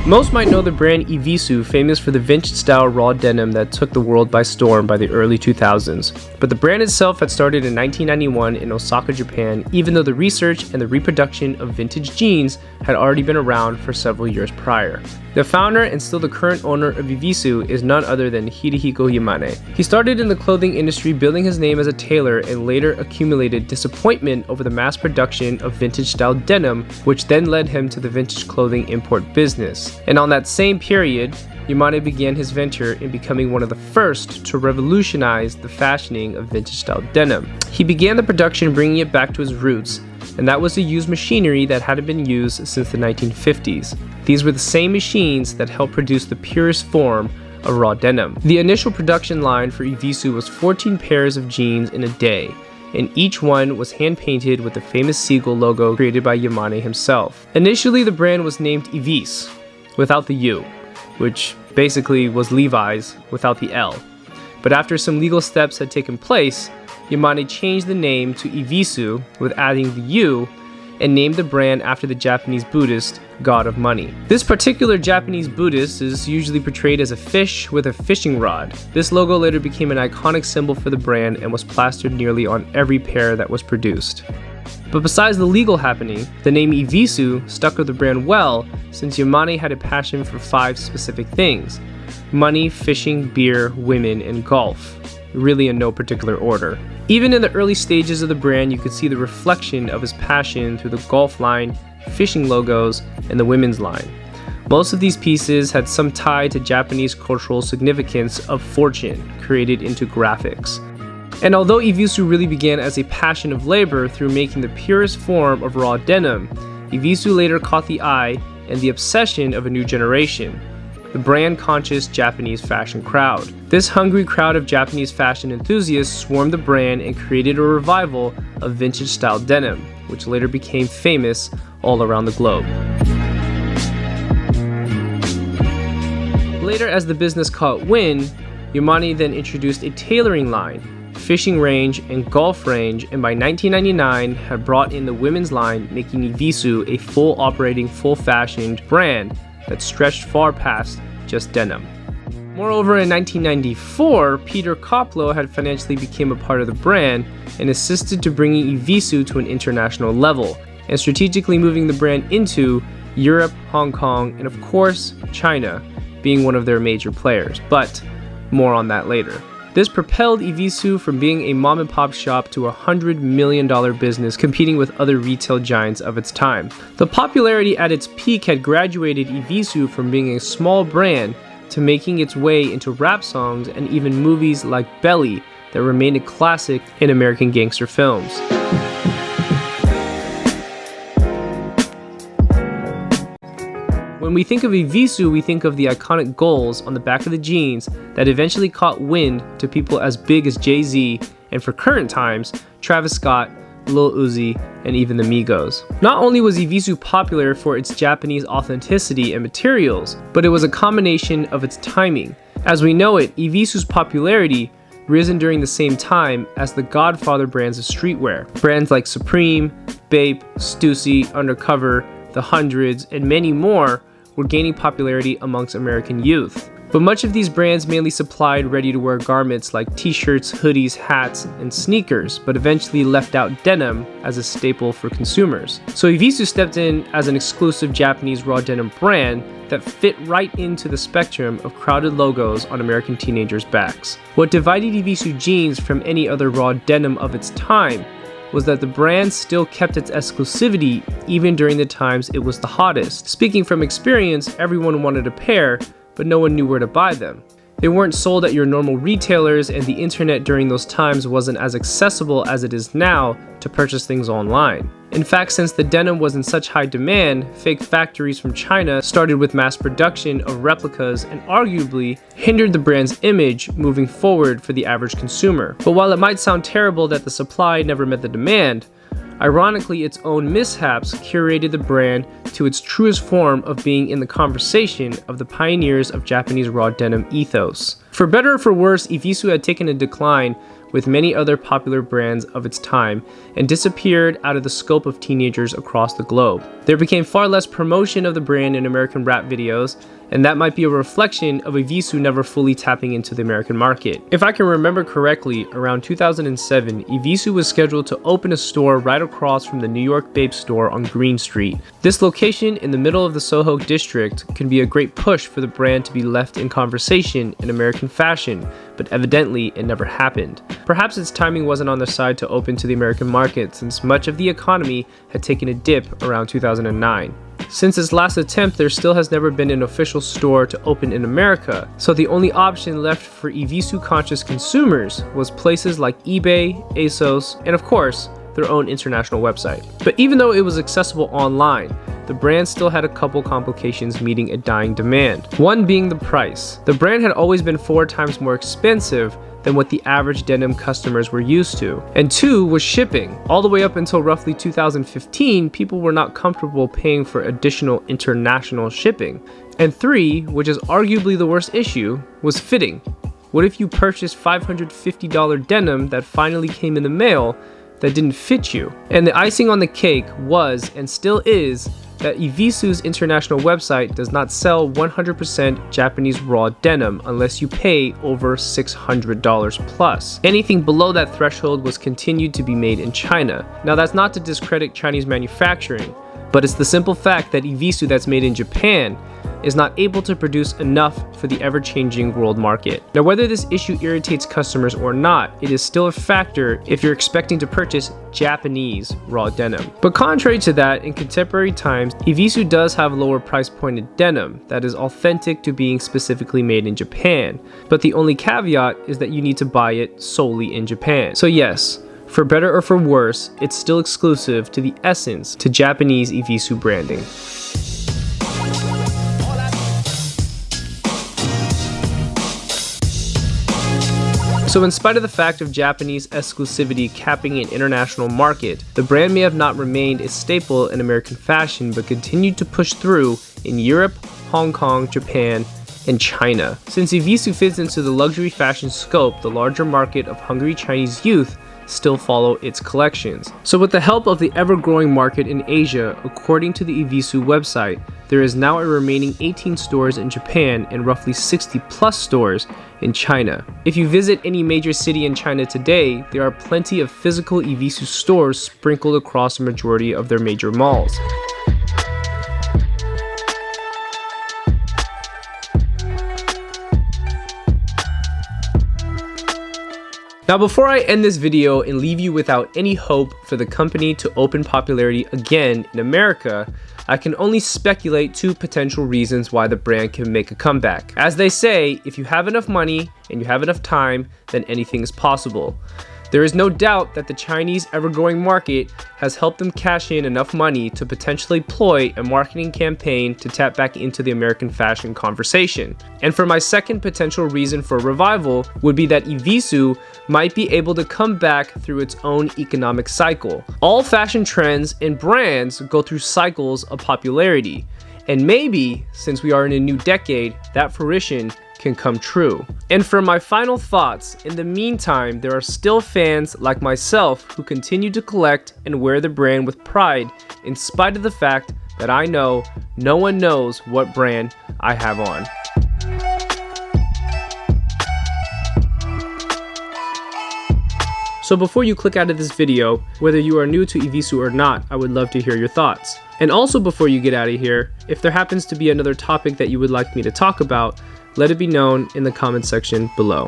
Most might know the brand Evisu, famous for the vintage-style raw denim that took the world by storm by the early 2000s. But the brand itself had started in 1991 in Osaka, Japan, even though the research and the reproduction of vintage jeans had already been around for several years prior. The founder and still the current owner of Evisu is none other than Hidehiko Yamane. He started in the clothing industry building his name as a tailor and later accumulated disappointment over the mass production of vintage-style denim, which then led him to the vintage clothing import business. And on that same period, Yamane began his venture in becoming one of the first to revolutionize the fashioning of vintage-style denim. He began the production bringing it back to his roots, and that was to use machinery that hadn't been used since the 1950s. These were the same machines that helped produce the purest form of raw denim. The initial production line for Evisu was 14 pairs of jeans in a day, and each one was hand-painted with the famous seagull logo created by Yamane himself. Initially, the brand was named Evis, without the U, which basically was Levi's without the L. But after some legal steps had taken place, Yamane changed the name to Evisu with adding the U and named the brand after the Japanese Buddhist god of money. This particular Japanese Buddhist is usually portrayed as a fish with a fishing rod. This logo later became an iconic symbol for the brand and was plastered nearly on every pair that was produced. But besides the legal happening, the name Evisu stuck with the brand well since Yamane had a passion for 5 specific things: money, fishing, beer, women, and golf. Really in no particular order. Even in the early stages of the brand, you could see the reflection of his passion through the golf line, fishing logos, and the women's line. Most of these pieces had some tie to Japanese cultural significance of fortune created into graphics. And although Evisu really began as a passion of labor through making the purest form of raw denim, Evisu later caught the eye and the obsession of a new generation, the brand-conscious Japanese fashion crowd. This hungry crowd of Japanese fashion enthusiasts swarmed the brand and created a revival of vintage-style denim, which later became famous all around the globe. Later, as the business caught wind, Yamane then introduced a tailoring line, fishing range, and golf range, and by 1999 had brought in the women's line, making Evisu a full operating, full-fashioned brand that stretched far past just denim. Moreover, in 1994, Peter Caplowe had financially become a part of the brand and assisted to bringing Evisu to an international level, and strategically moving the brand into Europe, Hong Kong, and of course, China, being one of their major players, but more on that later. This propelled Evisu from being a mom-and-pop shop to a $100 million business competing with other retail giants of its time. The popularity at its peak had graduated Evisu from being a small brand to making its way into rap songs and even movies like Belly that remained a classic in American gangster films. When we think of Evisu, we think of the iconic goals on the back of the jeans that eventually caught wind to people as big as Jay-Z and, for current times, Travis Scott, Lil Uzi, and even the Migos. Not only was Evisu popular for its Japanese authenticity and materials, but it was a combination of its timing. As we know it, Evisu's popularity risen during the same time as the godfather brands of streetwear. Brands like Supreme, Bape, Stussy, Undercover, The Hundreds, and many more were gaining popularity amongst American youth. But much of these brands mainly supplied ready-to-wear garments like t-shirts, hoodies, hats, and sneakers, but eventually left out denim as a staple for consumers. So Evisu stepped in as an exclusive Japanese raw denim brand that fit right into the spectrum of crowded logos on American teenagers' backs. What divided Evisu jeans from any other raw denim of its time was that the brand still kept its exclusivity even during the times it was the hottest. Speaking from experience, everyone wanted a pair, but no one knew where to buy them. They weren't sold at your normal retailers, and the internet during those times wasn't as accessible as it is now to purchase things online. In fact, since the denim was in such high demand, fake factories from China started with mass production of replicas and arguably hindered the brand's image moving forward for the average consumer. But while it might sound terrible that the supply never met the demand, ironically, its own mishaps curated the brand to its truest form of being in the conversation of the pioneers of Japanese raw denim ethos. For better or for worse, Evisu had taken a decline with many other popular brands of its time and disappeared out of the scope of teenagers across the globe. There became far less promotion of the brand in American rap videos, and that might be a reflection of Evisu never fully tapping into the American market. If I can remember correctly, around 2007, Evisu was scheduled to open a store right across from the New York Babe store on Green Street. This location in the middle of the Soho district can be a great push for the brand to be left in conversation in American fashion, but evidently it never happened. Perhaps its timing wasn't on their side to open to the American market, since much of the economy had taken a dip around 2009. Since its last attempt, there still has never been an official store to open in America, so the only option left for Evisu-conscious consumers was places like eBay, ASOS, and of course, their own international website. But even though it was accessible online, the brand still had a couple complications meeting a dying demand. One being the price. The brand had always been 4 times more expensive than what the average denim customers were used to. And 2 was shipping. All the way up until roughly 2015, people were not comfortable paying for additional international shipping. And 3, which is arguably the worst issue, was fitting. What if you purchased $550 denim that finally came in the mail that didn't fit you? And the icing on the cake was, and still is, that Evisu's international website does not sell 100% Japanese raw denim unless you pay over $600 plus. Anything below that threshold was continued to be made in China. Now that's not to discredit Chinese manufacturing, but it's the simple fact that Evisu that's made in Japan is not able to produce enough for the ever-changing world market. Now, whether this issue irritates customers or not, it is still a factor if you're expecting to purchase Japanese raw denim. But contrary to that, in contemporary times, Evisu does have lower price pointed denim that is authentic to being specifically made in Japan. But the only caveat is that you need to buy it solely in Japan. So yes, for better or for worse, it's still exclusive to the essence to Japanese Evisu branding. So in spite of the fact of Japanese exclusivity capping an international market, the brand may have not remained a staple in American fashion, but continued to push through in Europe, Hong Kong, Japan, and China. Since Evisu fits into the luxury fashion scope, the larger market of hungry Chinese youth still follow its collections. So with the help of the ever-growing market in Asia, according to the Evisu website, there is now a remaining 18 stores in Japan and roughly 60 plus stores in China. If you visit any major city in China today, there are plenty of physical Evisu stores sprinkled across the majority of their major malls. Now before I end this video and leave you without any hope for the company to open popularity again in America, I can only speculate 2 potential reasons why the brand can make a comeback. As they say, if you have enough money and you have enough time, then anything is possible. There is no doubt that the Chinese ever-growing market has helped them cash in enough money to potentially ploy a marketing campaign to tap back into the American fashion conversation. And for my second potential reason for revival would be that Evisu might be able to come back through its own economic cycle. All fashion trends and brands go through cycles of popularity. And maybe, since we are in a new decade, that fruition can come true. And for my final thoughts, in the meantime, there are still fans like myself who continue to collect and wear the brand with pride, in spite of the fact that I know no one knows what brand I have on. So before you click out of this video, whether you are new to Evisu or not, I would love to hear your thoughts. And also before you get out of here, if there happens to be another topic that you would like me to talk about, let it be known in the comment section below.